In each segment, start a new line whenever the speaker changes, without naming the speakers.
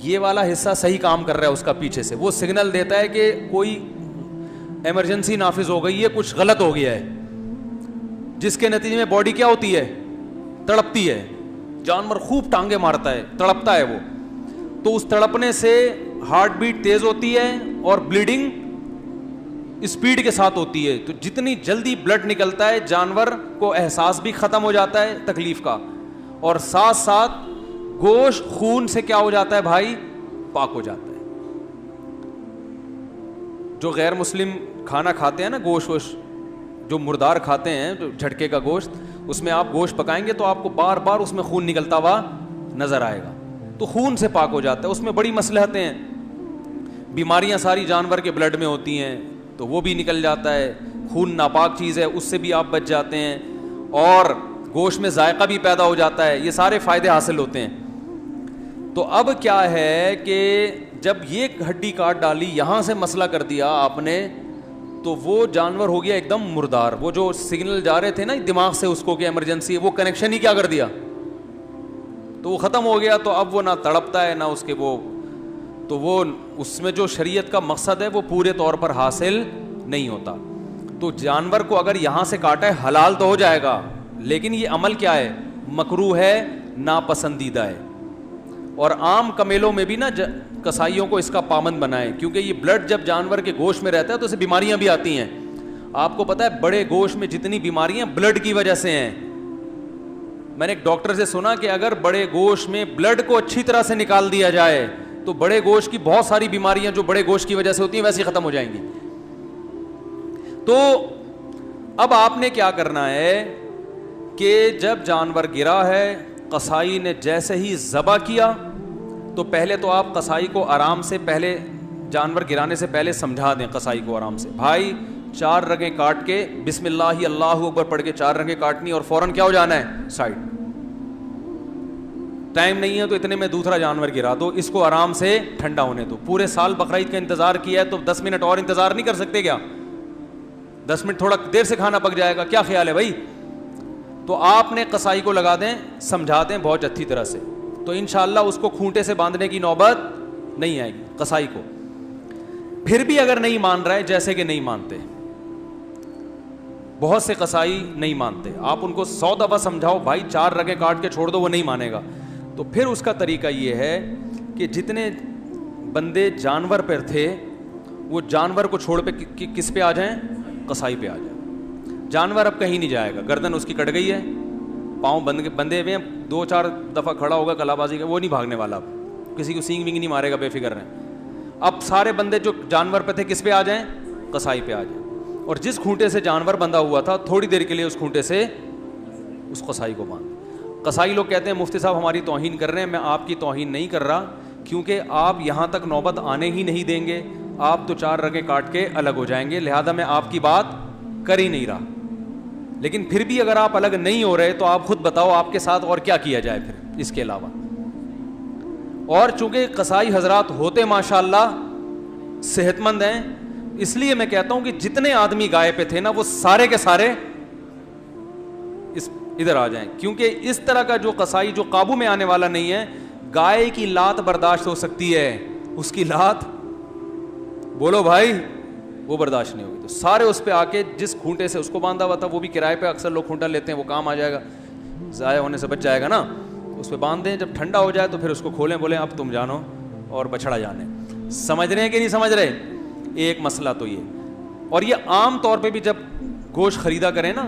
یہ والا حصہ صحیح کام کر رہا ہے اس کا پیچھے سے, وہ سگنل دیتا ہے کہ کوئی ایمرجنسی نافذ ہو گئی ہے, کچھ غلط ہو گیا ہے, جس کے نتیجے میں باڈی کیا ہوتی ہے, تڑپتی ہے. جانور خوب ٹانگے مارتا ہے, تڑپتا ہے وہ, تو اس تڑپنے سے ہارٹ بیٹ تیز ہوتی ہے اور بلیڈنگ اسپیڈ کے ساتھ ہوتی ہے. تو جتنی جلدی بلڈ نکلتا ہے جانور کو احساس بھی ختم ہو جاتا ہے تکلیف کا, اور ساتھ ساتھ گوشت خون سے کیا ہو جاتا ہے بھائی, پاک ہو جاتا ہے. جو غیر مسلم کھانا کھاتے ہیں نا, گوشت جو مردار کھاتے ہیں, جو جھٹکے کا گوشت, اس میں آپ گوشت پکائیں گے تو آپ کو بار بار اس میں خون نکلتا ہوا نظر آئے گا. تو خون سے پاک ہو جاتا ہے. اس میں بڑی مصلحتیں ہیں, بیماریاں ساری جانور کے بلڈ میں ہوتی ہیں تو وہ بھی نکل جاتا ہے. خون ناپاک چیز ہے, اس سے بھی آپ بچ جاتے ہیں, اور گوشت میں ذائقہ بھی پیدا ہو جاتا ہے. یہ سارے فائدے حاصل ہوتے ہیں. تو اب کیا ہے کہ جب یہ ہڈی کاٹ ڈالی, یہاں سے مسئلہ کر دیا آپ نے, تو وہ جانور ہو گیا ایک دم مردار. وہ جو سگنل جا رہے تھے نا دماغ سے اس کو کہ ایمرجنسی, وہ کنیکشن ہی کیا کر دیا, تو وہ ختم ہو گیا. تو اب وہ نہ تڑپتا ہے نہ اس کے وہ, تو وہ اس میں جو شریعت کا مقصد ہے وہ پورے طور پر حاصل نہیں ہوتا. تو جانور کو اگر یہاں سے کاٹا ہے حلال تو ہو جائے گا, لیکن یہ عمل کیا ہے, مکروہ ہے, ناپسندیدہ ہے. اور عام کمیلوں میں بھی نا کسائیوں کو اس کا پابند بنائیں, کیونکہ یہ بلڈ جب جانور کے گوشت میں رہتا ہے تو اسے بیماریاں بھی آتی ہیں. آپ کو پتا ہے بڑے گوشت میں جتنی بیماریاں بلڈ کی وجہ سے ہیں. میں نے ایک ڈاکٹر سے سنا کہ اگر بڑے گوشت میں بلڈ کو اچھی طرح سے نکال دیا جائے تو بڑے گوشت کی بہت ساری بیماریاں جو بڑے گوشت کی وجہ سے ہوتی ہیں ویسے ہی ختم ہو جائیں گی. تو اب آپ نے کیا کرنا ہے کہ جب جانور گرا ہے, قصائی نے جیسے ہی ذبح کیا, تو پہلے تو آپ قصائی کو آرام سے, پہلے جانور گرانے سے پہلے سمجھا دیں قصائی کو آرام سے, بھائی 4 رگیں کاٹ کے بسم اللہ اللہ اکبر پڑھ کے 4 رگیں کاٹنی, اور فوراً کیا ہو جانا ہے, سائڈ. ٹائم نہیں ہے تو اتنے میں دوسرا جانور گرا دو, اس کو آرام سے ٹھنڈا ہونے دو. پورے سال بقرعید کا انتظار کیا ہے تو 10 منٹ اور انتظار نہیں کر سکتے کیا؟ 10 منٹ تھوڑا دیر سے کھانا پک جائے گا, کیا خیال ہے بھائی؟ تو آپ نے قصائی کو لگا دیں, سمجھا دیں بہت اچھی طرح سے, تو انشاءاللہ اس کو کھونٹے سے باندھنے کی نوبت نہیں آئے گی قصائی کو. پھر بھی اگر نہیں مان رہا ہے, جیسے کہ نہیں مانتے, بہت سے قصائی نہیں مانتے, آپ ان کو 100 دفعہ سمجھاؤ بھائی 4 رگیں کاٹ کے چھوڑ دو, وہ نہیں مانے گا. تو پھر اس کا طریقہ یہ ہے کہ جتنے بندے جانور پر تھے وہ جانور کو چھوڑ پہ کس پہ آ جائیں, قصائی پہ آ جائیں. جانور اب کہیں نہیں جائے گا, گردن اس کی کٹ گئی ہے, پاؤں بندے ہوئے ہیں, 2-4 دفعہ کھڑا ہوگا کلا بازی کا, وہ نہیں بھاگنے والا, اب کسی کو سینگ وینگ نہیں مارے گا, بے فکر رہیں. اب سارے بندے جو جانور پہ تھے کس پہ آ جائیں, قصائی پہ آ جائیں, اور جس کھونٹے سے جانور بندھا ہوا تھا تھوڑی دیر کے لیے اس کھونٹے سے اس قصائی کو باندھ. قصائی لوگ کہتے ہیں مفتی صاحب ہماری توہین کر رہے ہیں. میں آپ کی توہین نہیں کر رہا, کیونکہ آپ یہاں تک نوبت آنے ہی نہیں دیں گے, آپ تو 4 رگیں کاٹ کے الگ ہو جائیں گے, لہذا میں آپ کی بات کر ہی نہیں رہا. لیکن پھر بھی اگر آپ الگ نہیں ہو رہے تو آپ خود بتاؤ آپ کے ساتھ اور کیا کیا جائے پھر اس کے علاوہ. اور چونکہ قصائی حضرات ہوتے ماشاءاللہ صحت مند ہیں, اس لیے میں کہتا ہوں کہ جتنے آدمی گائے پہ تھے نا وہ سارے کے سارے ادھر آ جائیں, کیونکہ اس طرح کا جو قصائی جو قابو میں آنے والا نہیں ہے. گائے کی لات برداشت ہو سکتی ہے, اس کی لات بولو بھائی وہ برداشت نہیں ہوگی. تو سارے اس پہ آ کے جس کھونٹے سے اس کو باندھا ہوا تھا, وہ بھی کرائے پہ اکثر لوگ کھونٹا لیتے ہیں, وہ کام آ جائے گا, ضائع ہونے سے بچ جائے گا نا, اس پہ باندھ دیں. جب ٹھنڈا ہو جائے تو پھر اس کو کھولیں, بولیں اب تم جانو اور بچھڑا جانے. سمجھ رہے ہیں کہ نہیں سمجھ رہے؟ ایک مسئلہ تو یہ. اور یہ عام طور پہ بھی جب گوشت خریدا کریں نا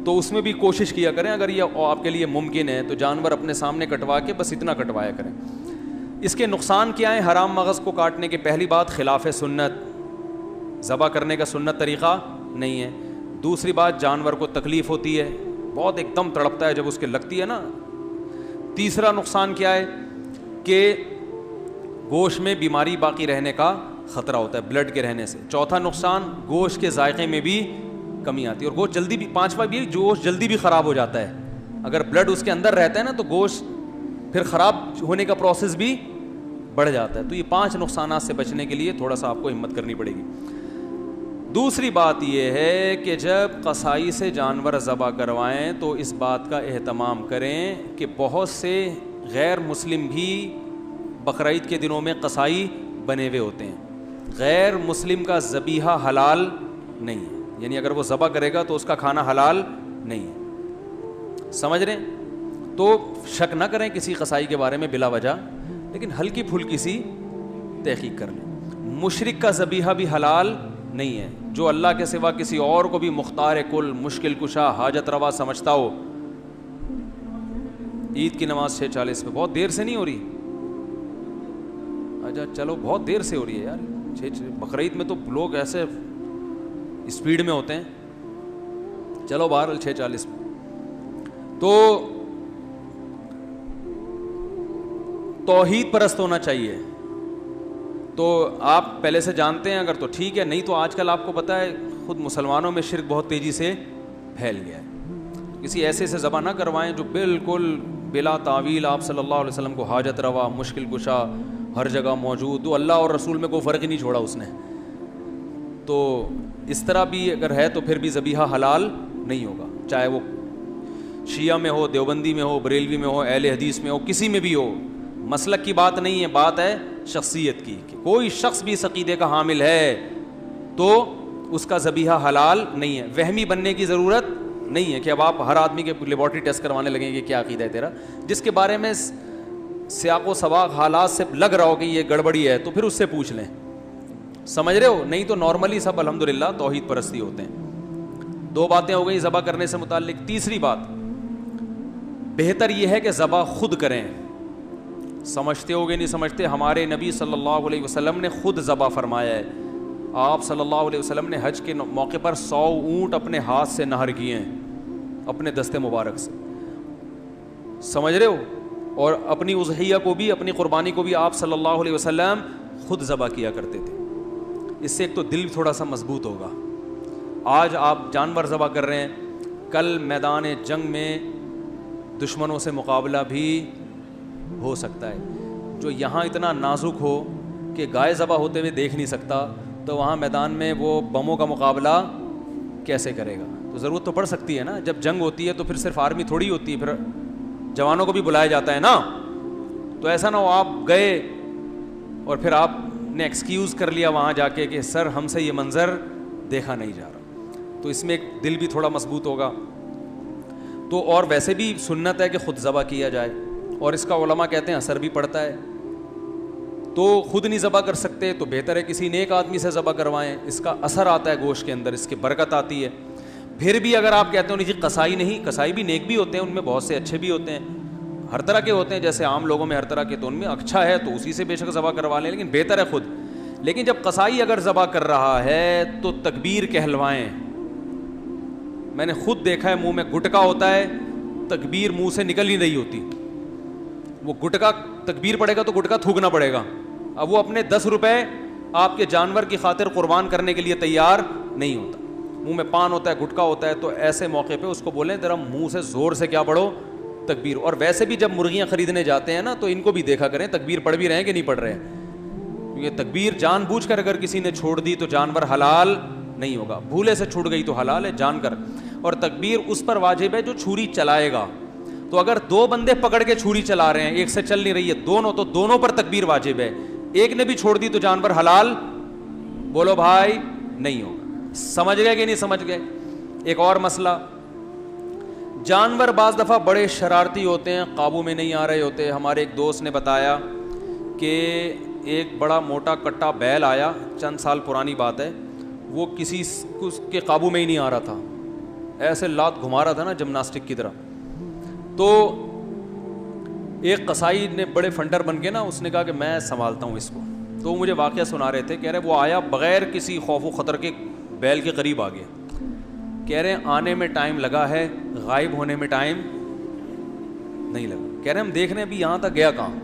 تو اس میں بھی کوشش کیا کریں, اگر یہ آپ کے لیے ممکن ہے تو جانور اپنے سامنے کٹوا کے بس اتنا کٹوایا کریں. اس کے نقصان کیا ہیں؟ حرام مغز کو کاٹنے کے پہلی بات خلاف سنت, ذبح کرنے کا سنت طریقہ نہیں ہے. دوسری بات جانور کو تکلیف ہوتی ہے, بہت ایک دم تڑپتا ہے جب اس کے لگتی ہے نا. تیسرا نقصان کیا ہے کہ گوشت میں بیماری باقی رہنے کا خطرہ ہوتا ہے بلڈ کے رہنے سے. چوتھا نقصان گوشت کے ذائقے میں بھی کمی آتی ہے, اور گوشت جلدی بھی, پانچواں بھی گوشت جلدی بھی خراب ہو جاتا ہے. اگر بلڈ اس کے اندر رہتا ہے نا تو گوشت پھر خراب ہونے کا پروسیس بھی بڑھ جاتا ہے. تو یہ 5 نقصانات سے بچنے کے لیے تھوڑا سا آپ کو ہمت کرنی پڑے گی. دوسری بات یہ ہے کہ جب قصائی سے جانور ذبح کروائیں تو اس بات کا اہتمام کریں کہ بہت سے غیر مسلم بھی بقرعید کے دنوں میں قصائی بنے ہوئے ہوتے ہیں. غیر مسلم کا ذبیحہ حلال نہیں ہے, یعنی اگر وہ ذبح کرے گا تو اس کا کھانا حلال نہیں ہے. سمجھ رہے ہیں؟ تو شک نہ کریں کسی قصائی کے بارے میں بلا وجہ, لیکن ہلکی پھلکی سی تحقیق کر لیں. مشرک کا ذبیحہ بھی حلال نہیں ہے, جو اللہ کے سوا کسی اور کو بھی مختار کل, مشکل کشا, حاجت روا سمجھتا ہو. عید کی نماز 6:40 پہ, بہت دیر سے نہیں ہو رہی؟ اچھا چلو, بہت دیر سے ہو رہی ہے یار. بقرعید میں تو لوگ ایسے اسپیڈ میں ہوتے ہیں. چلو بہرحال 6:40 میں. تو توحید پرست ہونا چاہیے. تو آپ پہلے سے جانتے ہیں اگر تو ٹھیک ہے, نہیں تو آج کل آپ کو پتہ ہے خود مسلمانوں میں شرک بہت تیزی سے پھیل گیا ہے. کسی ایسے سے ذبح نہ کروائیں جو بالکل بلا تعویل آپ صلی اللہ علیہ وسلم کو حاجت روا, مشکل کشا, ہر جگہ موجود, تو اللہ اور رسول میں کوئی فرق ہی نہیں چھوڑا اس نے. تو اس طرح بھی اگر ہے تو پھر بھی ذبیحہ حلال نہیں ہوگا, چاہے وہ شیعہ میں ہو, دیوبندی میں ہو, بریلوی میں ہو, اہل حدیث میں ہو, کسی میں بھی ہو. مسلک کی بات نہیں ہے, بات ہے شخصیت کی. کہ کوئی شخص بھی اس عقیدے کا حامل ہے تو اس کا ذبیحہ حلال نہیں ہے. وہمی بننے کی ضرورت نہیں ہے کہ اب آپ ہر آدمی کے لیبارٹری ٹیسٹ کروانے لگیں کہ کیا عقیدہ ہے تیرا. جس کے بارے میں سیاق و سباق حالات سے لگ رہا ہو کہ یہ گڑبڑی ہے تو پھر اس سے پوچھ لیں. سمجھ رہے ہو؟ نہیں تو نارملی سب الحمدللہ توحید پرستی ہوتے ہیں. 2 باتیں ہو گئی ذبح کرنے سے متعلق. تیسری بات, بہتر یہ ہے کہ ذبح خود کریں. سمجھتے ہوگے نہیں سمجھتے, ہمارے نبی صلی اللہ علیہ وسلم نے خود ذبح فرمایا ہے. آپ صلی اللہ علیہ وسلم نے حج کے موقع پر 100 اونٹ اپنے ہاتھ سے نہر کیے ہیں, اپنے دستے مبارک سے. سمجھ رہے ہو؟ اور اپنی اضحیہ کو بھی, اپنی قربانی کو بھی آپ صلی اللہ علیہ وسلم خود ذبح کیا کرتے تھے. اس سے ایک تو دل تھوڑا سا مضبوط ہوگا. آج آپ جانور ذبح کر رہے ہیں, کل میدان جنگ میں دشمنوں سے مقابلہ بھی ہو سکتا ہے. جو یہاں اتنا نازک ہو کہ گائے ذبح ہوتے ہوئے دیکھ نہیں سکتا, تو وہاں میدان میں وہ بموں کا مقابلہ کیسے کرے گا؟ تو ضرورت تو پڑ سکتی ہے نا. جب جنگ ہوتی ہے تو پھر صرف آرمی تھوڑی ہوتی ہے, پھر جوانوں کو بھی بلایا جاتا ہے نا. تو ایسا نہ ہو آپ گئے اور پھر آپ نے ایکسکیوز کر لیا وہاں جا کے کہ سر ہم سے یہ منظر دیکھا نہیں جا رہا. تو اس میں ایک دل بھی تھوڑا مضبوط ہوگا. تو اور ویسے بھی سنت ہے کہ خود ذبح کیا جائے, اور اس کا علماء کہتے ہیں اثر بھی پڑتا ہے. تو خود نہیں ذبح کر سکتے تو بہتر ہے کسی نیک آدمی سے ذبح کروائیں, اس کا اثر آتا ہے گوشت کے اندر, اس کی برکت آتی ہے. پھر بھی اگر آپ کہتے ہو نہیں قصائی نہیں, قصائی بھی نیک بھی ہوتے ہیں, ان میں بہت سے اچھے بھی ہوتے ہیں, ہر طرح کے ہوتے ہیں, جیسے عام لوگوں میں ہر طرح کے, تو ان میں اچھا ہے تو اسی سے بے شک ذبح کروا لیں, لیکن بہتر ہے خود. لیکن جب قصائی اگر ذبح کر رہا ہے تو تکبیر کہلوائیں. میں نے خود دیکھا ہے منہ میں گٹکا ہوتا ہے, تکبیر منہ سے نکل ہی نہیں ہوتی. وہ گٹکا تکبیر پڑے گا تو گٹکا تھوکنا پڑے گا. اب وہ اپنے 10 روپے آپ کے جانور کی خاطر قربان کرنے کے لیے تیار نہیں ہوتا. منہ میں پان ہوتا ہے, گٹکا ہوتا ہے, تو ایسے موقع پہ اس کو بولیں ذرا منہ سے زور سے کیا پڑھو, تکبیر. اور ویسے بھی جب مرغیاں خریدنے جاتے ہیں نا تو ان کو بھی دیکھا کریں تکبیر پڑھ بھی رہے ہیں کہ نہیں پڑھ رہے ہیں, کیونکہ تکبیر جان بوجھ کر اگر کسی نے چھوڑ دی تو جانور حلال نہیں ہوگا. بھولے سے چھوٹ گئی تو حلال ہے جان کر. اور تکبیر اس پر واجب ہے جو چھری چلائے گا. تو اگر 2 بندے پکڑ کے چھری چلا رہے ہیں, ایک سے چل نہیں رہی ہے, دونوں, تو دونوں پر تکبیر واجب ہے. ایک نے بھی چھوڑ دی تو جانور حلال بولو بھائی نہیں ہوگا. سمجھ گئے کہ نہیں سمجھ گئے؟ ایک اور مسئلہ, جانور بعض دفعہ بڑے شرارتی ہوتے ہیں, قابو میں نہیں آ رہے ہوتے. ہمارے ایک دوست نے بتایا کہ ایک بڑا موٹا کٹا بیل آیا, چند سال پرانی بات ہے, وہ کسی کے قابو میں ہی نہیں آ رہا تھا, ایسے لات گھما رہا تھا نا جمناسٹک کی طرح. تو ایک قصائی نے بڑے فنڈر بن کے نا, اس نے کہا کہ میں سنبھالتا ہوں اس کو. تو وہ مجھے واقعہ سنا رہے تھے, کہہ رہے وہ آیا بغیر کسی خوف و خطر کے بیل کے قریب آ گیا. کہہ رہے آنے میں ٹائم لگا ہے, غائب ہونے میں ٹائم نہیں لگا. کہہ رہے ہم دیکھ رہے ہیں ابھی یہاں تک گیا کہاں.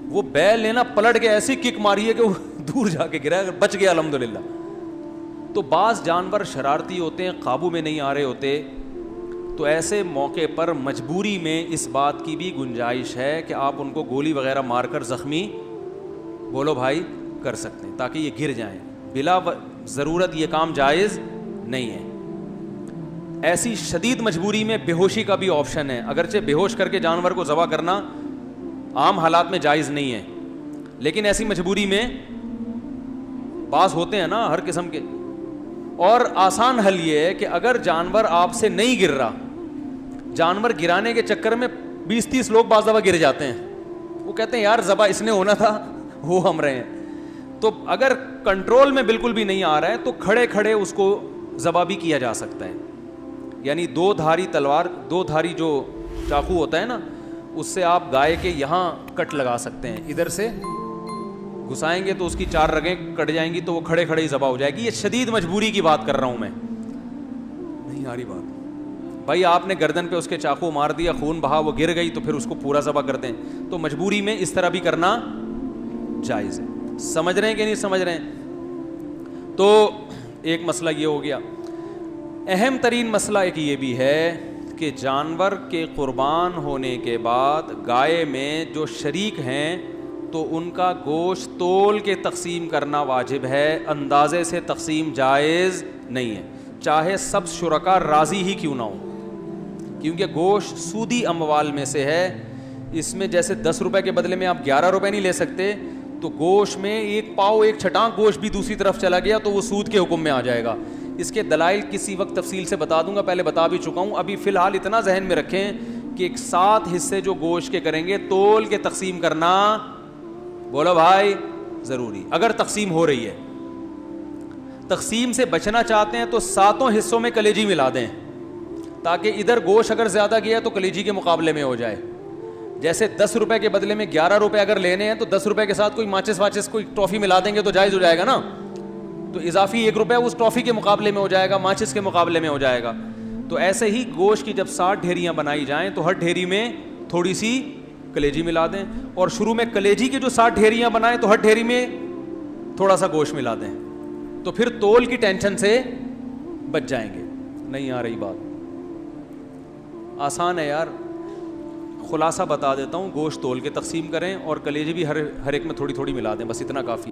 وہ بیل نے نا پلٹ کے ایسی کک ماری ہے کہ وہ دور جا کے گرا, بچ گیا الحمدللہ. تو بعض جانور شرارتی ہوتے ہیں, قابو میں نہیں آ رہے ہوتے, تو ایسے موقع پر مجبوری میں اس بات کی بھی گنجائش ہے کہ آپ ان کو گولی وغیرہ مار کر زخمی بولو بھائی کر سکتے ہیں تاکہ یہ گر جائیں. بلا ضرورت یہ کام جائز نہیں ہے. ایسی شدید مجبوری میں بے ہوشی کا بھی آپشن ہے, اگرچہ بے ہوش کر کے جانور کو ذبح کرنا عام حالات میں جائز نہیں ہے، لیکن ایسی مجبوری میں بعض ہوتے ہیں نا ہر قسم کے. اور آسان حل یہ ہے کہ اگر جانور آپ سے نہیں گر رہا، جانور گرانے کے چکر میں 20-30 لوگ بعض دفعہ گر جاتے ہیں، وہ کہتے ہیں یار ذبح اس نے ہونا تھا، وہ ہم رہے ہیں. تو اگر کنٹرول میں بالکل بھی نہیں آ رہا ہے تو کھڑے کھڑے اس کو ذبح بھی کیا جا سکتا ہے. یعنی 2 دھاری تلوار، 2 دھاری جو چاقو ہوتا ہے نا، اس سے آپ گائے کے یہاں کٹ لگا سکتے ہیں، ادھر سے گھسائیں گے تو اس کی 4 رگیں کٹ جائیں گی، تو وہ کھڑے کھڑے ہی ذبح ہو جائے گی. یہ شدید مجبوری کی بات کر رہا ہوں میں، نہیں آ رہی بات. بھائی آپ نے گردن پہ اس کے چاقو مار دیا، خون بہا، وہ گر گئی، تو پھر اس کو پورا ذبح کر دیں. تو مجبوری میں اس طرح بھی کرنا جائز ہے. سمجھ رہے ہیں کہ نہیں سمجھ رہے ہیں؟ تو ایک مسئلہ یہ ہو گیا. اہم ترین مسئلہ ایک یہ بھی ہے کہ جانور کے قربان ہونے کے بعد گائے میں جو شریک ہیں تو ان کا گوشت تول کے تقسیم کرنا واجب ہے، اندازے سے تقسیم جائز نہیں ہے، چاہے سب شرکا راضی ہی کیوں نہ ہو. کیونکہ گوشت سودی اموال میں سے ہے. اس میں جیسے 10 روپے کے بدلے میں آپ 11 روپے نہیں لے سکتے، تو گوشت میں 1 پاؤ 1 چھٹانک گوشت بھی دوسری طرف چلا گیا تو وہ سود کے حکم میں آ جائے گا. اس کے دلائل کسی وقت تفصیل سے بتا دوں گا، پہلے بتا بھی چکا ہوں. ابھی فی الحال اتنا ذہن میں رکھیں کہ 7 حصے جو گوشت کے کریں گے تول کے تقسیم کرنا، بولو بھائی، ضروری. اگر تقسیم ہو رہی ہے، تقسیم سے بچنا چاہتے ہیں تو 7 حصوں میں کلیجی ملا دیں، تاکہ ادھر گوشت اگر زیادہ گیا تو کلیجی کے مقابلے میں ہو جائے. جیسے 10 روپے کے بدلے میں 11 روپے اگر لینے ہیں تو 10 روپے کے ساتھ کوئی ماچس واچس کوئی ٹرافی ملا دیں گے تو جائز ہو جائے گا نا. تو اضافی 1 روپے اس ٹرافی کے مقابلے میں ہو جائے گا، ماچس کے مقابلے میں ہو جائے گا. تو ایسے ہی گوشت کی جب 60 ڈھیریاں بنائی جائیں تو ہر ڈھیری میں تھوڑی سی کلیجی ملا دیں، اور شروع میں کلیجی کی جو 60 ڈھیریاں بنائیں تو ہر ڈھیری میں تھوڑا سا گوشت ملا دیں، تو پھر تول کی ٹینشن سے بچ جائیں گے. نہیں آ رہی بات؟ آسان ہے یار، خلاصہ بتا دیتا ہوں. گوشت تول کے تقسیم کریں اور کلیجی بھی ہر ایک میں تھوڑی تھوڑی ملا دیں، بس اتنا کافی.